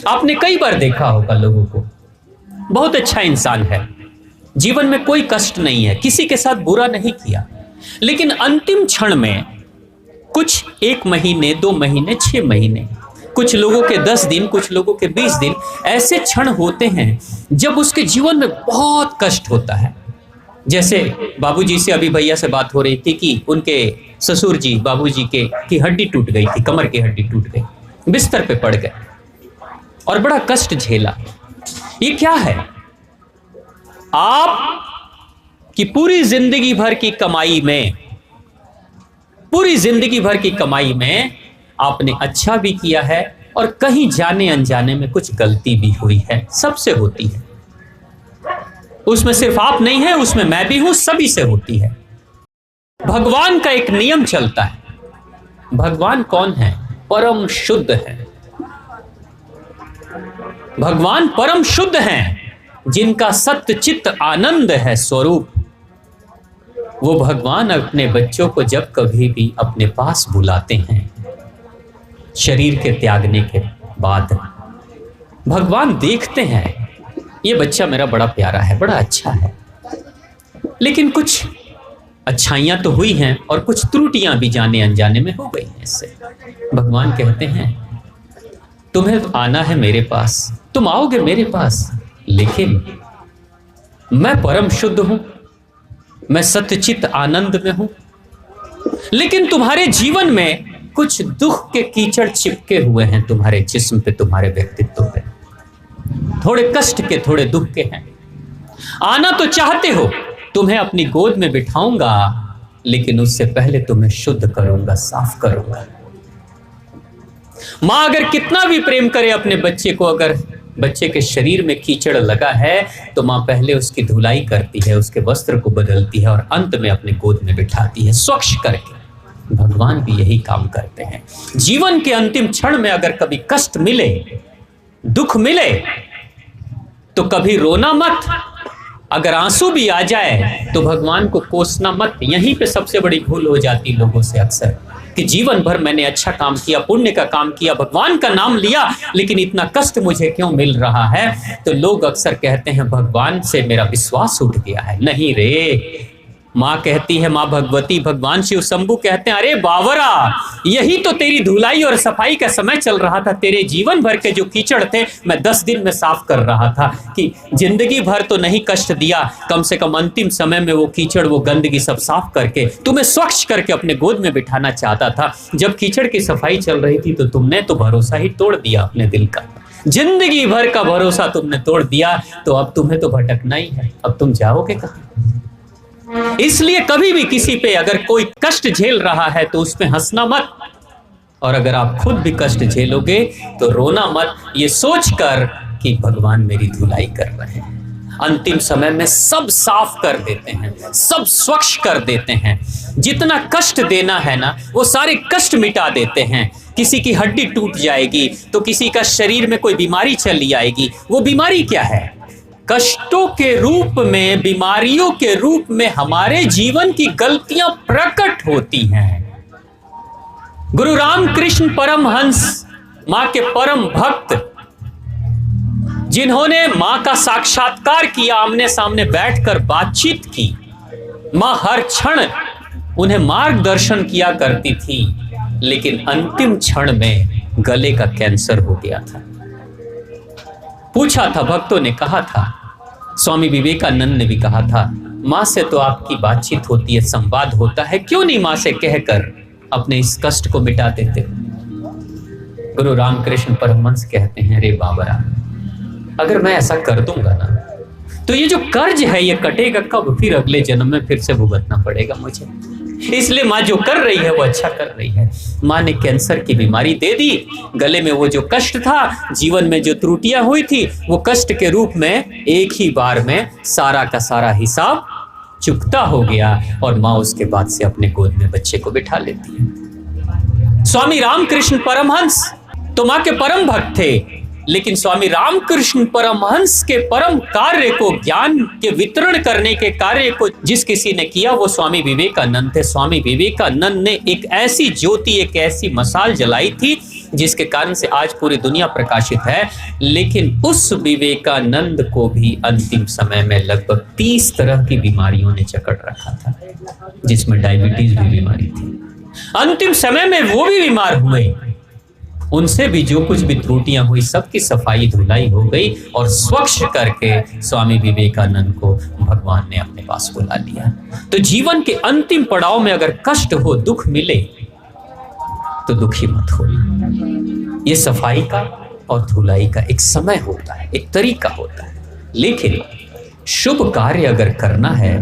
आपने कई बार देखा होगा लोगों को, बहुत अच्छा इंसान है, जीवन में कोई कष्ट नहीं है, किसी के साथ बुरा नहीं किया, लेकिन अंतिम क्षण में कुछ 1 महीने 2 महीने 6 महीने, कुछ लोगों के 10 दिन, कुछ लोगों के 20 दिन ऐसे क्षण होते हैं जब उसके जीवन में बहुत कष्ट होता है। जैसे बाबूजी से अभी भैया से बात हो रही थी कि उनके ससुर जी बाबूजी की हड्डी टूट गई थी, कमर की हड्डी टूट गई, बिस्तर पे पड़ गए और बड़ा कष्ट झेला। ये क्या है? आप की पूरी जिंदगी भर की कमाई में, पूरी जिंदगी भर की कमाई में आपने अच्छा भी किया है और कहीं जाने अनजाने में कुछ गलती भी हुई है, सबसे होती है। उसमें सिर्फ आप नहीं है, उसमें मैं भी हूं, सभी से होती है। भगवान का एक नियम चलता है। भगवान कौन है? परम शुद्ध है। भगवान परम शुद्ध हैं, जिनका सत्य चित्त आनंद है स्वरूप। वो भगवान अपने बच्चों को जब कभी भी अपने पास बुलाते हैं, शरीर के त्यागने के बाद भगवान देखते हैं ये बच्चा मेरा बड़ा प्यारा है, बड़ा अच्छा है, लेकिन कुछ अच्छाइयां तो हुई हैं और कुछ त्रुटियां भी जाने अनजाने में हो गई हैं इससे। भगवान कहते हैं तुम्हें तो आना है मेरे पास, तुम आओगे मेरे पास, लेकिन मैं परम शुद्ध हूं, मैं सत्यचित आनंद में हूं, लेकिन तुम्हारे जीवन में कुछ दुख के कीचड़ चिपके हुए हैं तुम्हारे जिस्म पे, तुम्हारे व्यक्तित्व पे, थोड़े कष्ट के, थोड़े दुख के हैं। आना तो चाहते हो, तुम्हें अपनी गोद में बिठाऊंगा, लेकिन उससे पहले तुम्हें शुद्ध करूंगा, साफ करूंगा। मां अगर कितना भी प्रेम करे अपने बच्चे को, अगर बच्चे के शरीर में कीचड़ लगा है तो मां पहले उसकी धुलाई करती है, उसके वस्त्र को बदलती है और अंत में अपने गोद में बिठाती है, स्वच्छ करके। भगवान भी यही काम करते हैं। जीवन के अंतिम क्षण में अगर कभी कष्ट मिले, दुख मिले, तो कभी रोना मत। अगर आंसू भी आ जाए तो भगवान को कोसना मत। यहीं पे सबसे बड़ी भूल हो जाती लोगों से अक्सर, कि जीवन भर मैंने अच्छा काम किया, पुण्य का काम किया, भगवान का नाम लिया, लेकिन इतना कष्ट मुझे क्यों मिल रहा है? तो लोग अक्सर कहते हैं भगवान से मेरा विश्वास उठ गया है। नहीं रे, माँ कहती है, माँ भगवती, भगवान शिव शंभू कहते हैं, अरे बावरा, यही तो तेरी धुलाई और सफाई का समय चल रहा था। तेरे जीवन भर के जो कीचड़ थे मैं 10 दिन में साफ कर रहा था, कि जिंदगी भर तो नहीं कष्ट दिया, कम से कम अंतिम समय में वो कीचड़, वो गंदगी सब साफ करके तुम्हें स्वच्छ करके अपने गोद में बिठाना चाहता था। जब कीचड़ की सफाई चल रही थी तो तुमने तो भरोसा ही तोड़ दिया अपने दिल का, जिंदगी भर का भरोसा तुमने तोड़ दिया, तो अब तुम्हें तो भटकना ही है। अब तुम जाओगे कहाँ? इसलिए कभी भी किसी पे अगर कोई कष्ट झेल रहा है तो उस पे हंसना मत, और अगर आप खुद भी कष्ट झेलोगे तो रोना मत, ये सोचकर कि भगवान मेरी धुलाई कर रहे हैं। अंतिम समय में सब साफ कर देते हैं, सब स्वच्छ कर देते हैं। जितना कष्ट देना है ना, वो सारे कष्ट मिटा देते हैं। किसी की हड्डी टूट जाएगी तो किसी का शरीर में कोई बीमारी चली आएगी। वो बीमारी क्या है? कष्टों के रूप में, बीमारियों के रूप में हमारे जीवन की गलतियां प्रकट होती हैं। गुरु रामकृष्ण परमहंस, मां के परम भक्त, जिन्होंने मां का साक्षात्कार किया, आमने सामने बैठकर बातचीत की, मां हर क्षण उन्हें मार्गदर्शन किया करती थी, लेकिन अंतिम क्षण में गले का कैंसर हो गया था। पूछा था, भक्तों ने कहा था, स्वामी विवेकानंद ने भी कहा था, मां से तो आपकी बातचीत होती है, संवाद होता है, क्यों नहीं मां से कहकर अपने इस कष्ट को मिटा देते? गुरु रामकृष्ण परमहंस कहते हैं, रे बाबरा, अगर मैं ऐसा कर दूंगा ना, तो ये जो कर्ज है ये कटेगा कब? फिर अगले जन्म में फिर से भुगतना पड़ेगा मुझे। इसलिए माँ जो कर रही है वो अच्छा कर रही है। माँ ने कैंसर की बीमारी दे दी, गले में वो जो कष्ट था, जीवन में जो त्रुटियां हुई थी, वो कष्ट के रूप में एक ही बार में सारा का सारा हिसाब चुकता हो गया, और माँ उसके बाद से अपने गोद में बच्चे को बिठा लेती है। स्वामी रामकृष्ण परमहंस तो माँ के परम भक्त थे, लेकिन स्वामी रामकृष्ण परमहंस के परम कार्य को, ज्ञान के वितरण करने के कार्य को जिस किसी ने किया वो स्वामी विवेकानंद थे। स्वामी विवेकानंद ने एक ऐसी ज्योति, एक ऐसी मशाल जलाई थी जिसके कारण से आज पूरी दुनिया प्रकाशित है। लेकिन उस विवेकानंद को भी अंतिम समय में लगभग 30 तरह की बीमारियों ने जकड़ रखा था, जिसमें डायबिटीज भी बीमारी थी। अंतिम समय में वो भी बीमार हुए, उनसे भी जो कुछ भी त्रुटियां हुई सबकी सफाई धुलाई हो गई और स्वच्छ करके स्वामी विवेकानंद को भगवान ने अपने पास बुला लिया। तो जीवन के अंतिम पड़ाव में अगर कष्ट हो, दुख मिले, तो दुखी मत हो। ये सफाई का और धुलाई का एक समय होता है, एक तरीका होता है। लेकिन शुभ कार्य अगर करना है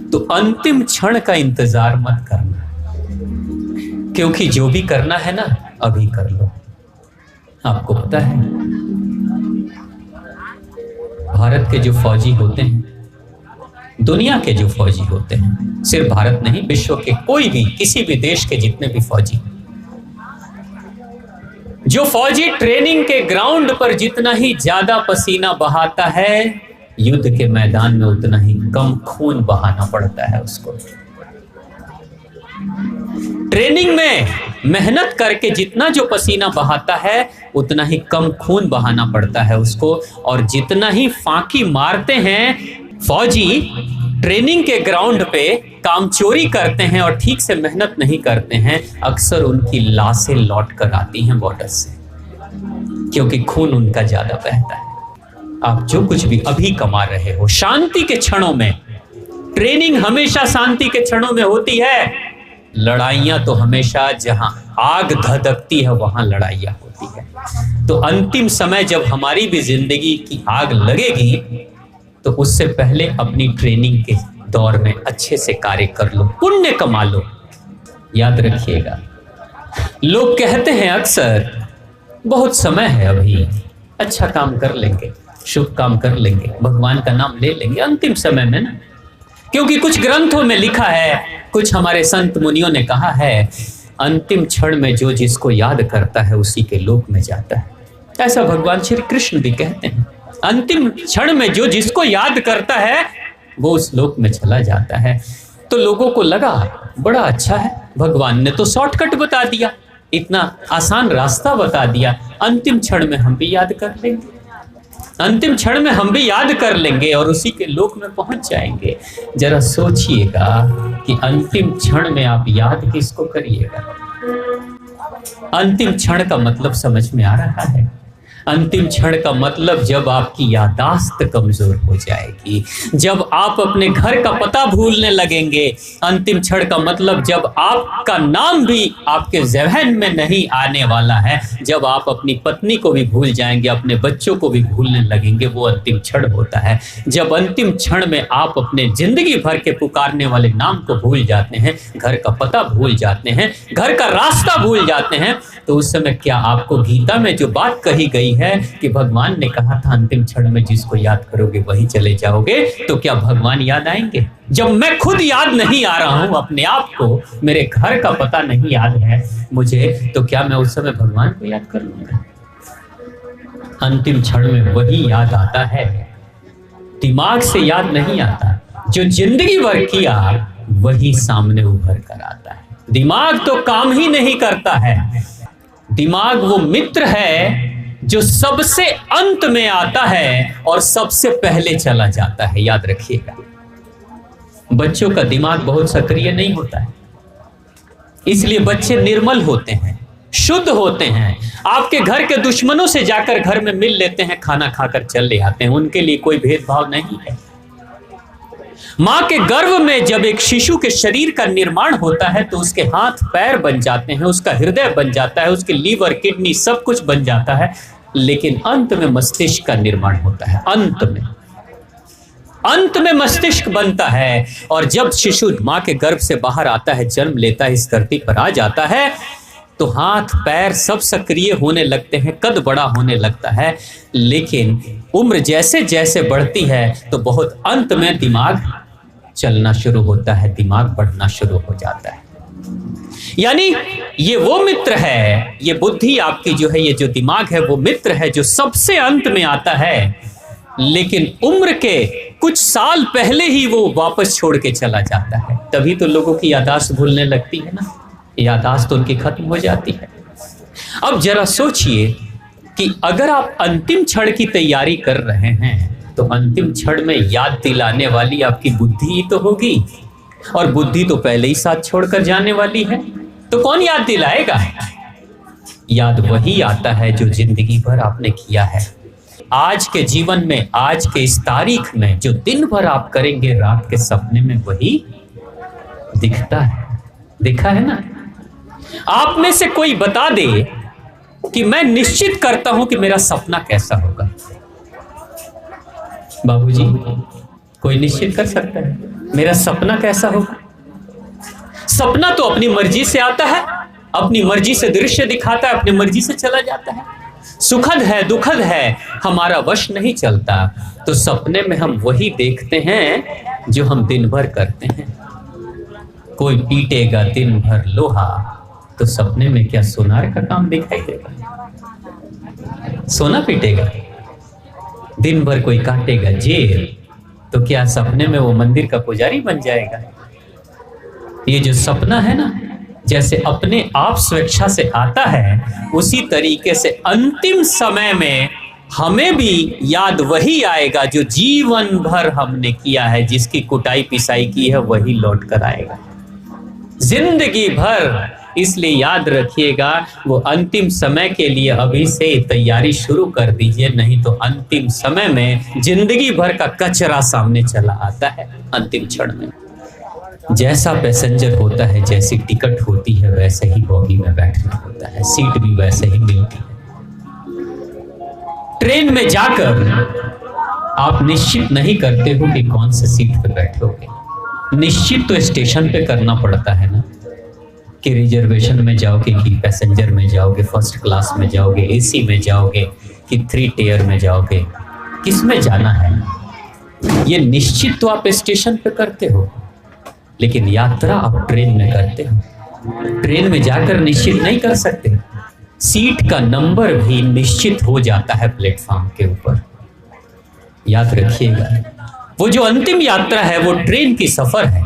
तो अंतिम क्षण का इंतजार मत करना, क्योंकि जो भी करना है ना, अभी कर लो। आपको पता है, भारत के जो फौजी होते हैं, दुनिया के जो फौजी होते हैं, सिर्फ भारत नहीं, विश्व के कोई भी किसी भी देश के जितने भी फौजी, जो फौजी ट्रेनिंग के ग्राउंड पर जितना ही ज्यादा पसीना बहाता है, युद्ध के मैदान में उतना ही कम खून बहाना पड़ता है उसको। ट्रेनिंग में मेहनत करके जितना जो पसीना बहाता है, उतना ही कम खून बहाना पड़ता है उसको। और जितना ही फांकी मारते हैं फौजी ट्रेनिंग के ग्राउंड पे, काम चोरी करते हैं और ठीक से मेहनत नहीं करते हैं, अक्सर उनकी लाशें लौट कर आती हैं बॉर्डर से, क्योंकि खून उनका ज्यादा बहता है। आप जो कुछ भी अभी कमा रहे हो शांति के क्षणों में, ट्रेनिंग हमेशा शांति के क्षणों में होती है। लड़ाइयां तो हमेशा जहां आग धधकती है वहां लड़ाइयां होती है। तो अंतिम समय जब हमारी भी जिंदगी की आग लगेगी, तो उससे पहले अपनी ट्रेनिंग के दौर में अच्छे से कार्य कर लो, पुण्य कमा लो। याद रखिएगा, लोग कहते हैं अक्सर बहुत समय है अभी, अच्छा काम कर लेंगे, शुभ काम कर लेंगे, भगवान का नाम ले लेंगे अंतिम समय में ना। क्योंकि कुछ ग्रंथों में लिखा है, कुछ हमारे संत मुनियों ने कहा है, अंतिम क्षण में जो जिसको याद करता है उसी के लोक में जाता है। ऐसा भगवान श्री कृष्ण भी कहते हैं, अंतिम क्षण में जो जिसको याद करता है वो उस लोक में चला जाता है। तो लोगों को लगा बड़ा अच्छा है, भगवान ने तो शॉर्टकट बता दिया, इतना आसान रास्ता बता दिया, अंतिम क्षण में हम भी याद कर लेंगे, अंतिम क्षण में हम भी याद कर लेंगे और उसी के लोक में पहुंच जाएंगे। जरा सोचिएगा कि अंतिम क्षण में आप याद किसको करिएगा। अंतिम क्षण का मतलब समझ में आ रहा है? अंतिम क्षण का मतलब जब आपकी याददाश्त कमजोर हो जाएगी, जब आप अपने घर का पता भूलने लगेंगे। अंतिम क्षण का मतलब जब आपका नाम भी आपके ज़हन में नहीं आने वाला है, जब आप अपनी पत्नी को भी भूल जाएंगे, अपने बच्चों को भी भूलने लगेंगे, वो अंतिम क्षण होता है। जब अंतिम क्षण में आप अपने जिंदगी भर के पुकारने वाले नाम को भूल जाते हैं, घर का पता भूल जाते हैं, घर का रास्ता भूल जाते हैं, तो उस समय क्या आपको गीता में जो बात कही गई है कि भगवान ने कहा था अंतिम क्षण में जिसको याद करोगे वही चले जाओगे, तो क्या भगवान याद आएंगे? जब मैं खुद याद नहीं आ रहा हूं अपने आप को, मेरे घर का पता नहीं याद है मुझे, तो क्या मैं उस समय भगवान को याद कर लूंगा? अंतिम क्षण में वही याद आता है, दिमाग से याद नहीं आता। जो जिंदगी भर किया वही सामने उभर कर आता है। दिमाग तो काम ही नहीं करता है। दिमाग वो मित्र है जो सबसे अंत में आता है और सबसे पहले चला जाता है। याद रखिएगा, बच्चों का दिमाग बहुत सक्रिय नहीं होता है, इसलिए बच्चे निर्मल होते हैं, शुद्ध होते हैं। आपके घर के दुश्मनों से जाकर घर में मिल लेते हैं, खाना खाकर चले आते हैं, उनके लिए कोई भेदभाव नहीं है। मां के गर्भ में जब एक शिशु के शरीर का निर्माण होता है तो उसके हाथ पैर बन जाते हैं, उसका हृदय बन जाता है, उसके लीवर किडनी सब कुछ बन जाता है, लेकिन अंत में मस्तिष्क का निर्माण होता है। अंत में मस्तिष्क बनता है। और जब शिशु मां के गर्भ से बाहर आता है, जन्म लेता है, इस धरती पर आ जाता है, तो हाथ पैर सब सक्रिय होने लगते हैं, कद बड़ा होने लगता है। लेकिन उम्र जैसे जैसे बढ़ती है तो बहुत अंत में दिमाग चलना शुरू होता है, दिमाग बढ़ना शुरू हो जाता है। यानी ये वो मित्र है, ये बुद्धि आपकी जो है, ये जो दिमाग है, वो मित्र है जो सबसे अंत में आता है, लेकिन उम्र के कुछ साल पहले ही वो वापस छोड़ के चला जाता है। तभी तो लोगों की याददाश्त भूलने लगती है ना, याददाश्त तो उनकी खत्म हो जाती है। अब जरा सोचिए कि अगर आप अंतिम क्षण की तैयारी कर रहे हैं तो अंतिम क्षण में याद दिलाने वाली आपकी बुद्धि ही तो होगी, और बुद्धि तो पहले ही साथ छोड़कर जाने वाली है, तो कौन याद दिलाएगा? याद वही आता है जो जिंदगी भर आपने किया है। आज के जीवन में, आज के इस तारीख में जो दिन भर आप करेंगे रात के सपने में, वही दिखता है। दिखा है ना? आप में से कोई बता दे कि मैं निश्चित करता हूं कि मेरा सपना कैसा होगा। बाबूजी, कोई निश्चित कर सकता है मेरा सपना कैसा होगा? सपना तो अपनी मर्जी से आता है, अपनी मर्जी से दृश्य दिखाता है, अपनी मर्जी से चला जाता है। सुखद है, दुखद है, हमारा वश नहीं चलता। तो सपने में हम वही देखते हैं जो हम दिन भर करते हैं। कोई पीटेगा दिन भर लोहा, तो सपने में क्या सोनार का काम दिखाई देगा? सोना पीटेगा। दिन भर कोई काटेगा जेल, तो क्या सपने में वो मंदिर का पुजारी बन जाएगा? ये जो सपना है ना, जैसे अपने आप स्वेच्छा से आता है, उसी तरीके से अंतिम समय में हमें भी याद वही आएगा जो जीवन भर हमने किया है। जिसकी कुटाई पिसाई की है वही लौट कर आएगा जिंदगी भर। इसलिए याद रखिएगा, वो अंतिम समय के लिए अभी से तैयारी शुरू कर दीजिए, नहीं तो अंतिम समय में जिंदगी भर का कचरा सामने चला आता है। अंतिम क्षण में जैसा पैसेंजर होता है, जैसी टिकट होती है, वैसे ही बॉगी में बैठना होता है, सीट भी वैसे ही मिलती है। ट्रेन में जाकर आप निश्चित नहीं करते हो कि कौन से सीट पे बैठोगे। निश्चित तो स्टेशन पे करना पड़ता है ना, कि रिजर्वेशन में जाओगे कि पैसेंजर में जाओगे, फर्स्ट क्लास में जाओगे, एसी में जाओगे कि 3 टियर में जाओगे, किस में जाना है। ये निश्चित तो आप स्टेशन पे करते हो, लेकिन यात्रा आप ट्रेन में करते हो। ट्रेन में जाकर निश्चित नहीं कर सकते। सीट का नंबर भी निश्चित हो जाता है प्लेटफॉर्म के ऊपर। याद रखिएगा, वो जो अंतिम यात्रा है वो ट्रेन की सफर है,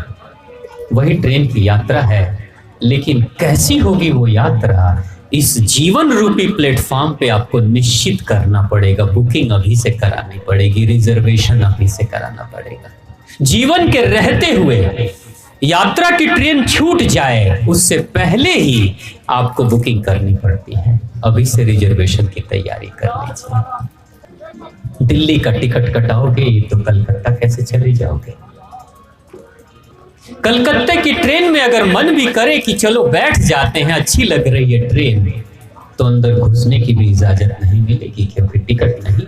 वही ट्रेन की यात्रा है। लेकिन कैसी होगी वो यात्रा, इस जीवन रूपी प्लेटफॉर्म पे आपको निश्चित करना पड़ेगा। बुकिंग अभी से करानी पड़ेगी, रिजर्वेशन अभी से कराना पड़ेगा। जीवन के रहते हुए यात्रा की ट्रेन छूट जाए उससे पहले ही आपको बुकिंग करनी पड़ती है। अभी से रिजर्वेशन की तैयारी कर लीजिए। दिल्ली का टिकट कटाओगे तो कलकत्ता कैसे चले जाओगे? कलकत्ते की ट्रेन में अगर मन भी करे कि चलो बैठ जाते हैं, अच्छी लग रही है ट्रेन, तो अंदर घुसने की भी इजाजत नहीं मिलेगी, क्योंकि टिकट नहीं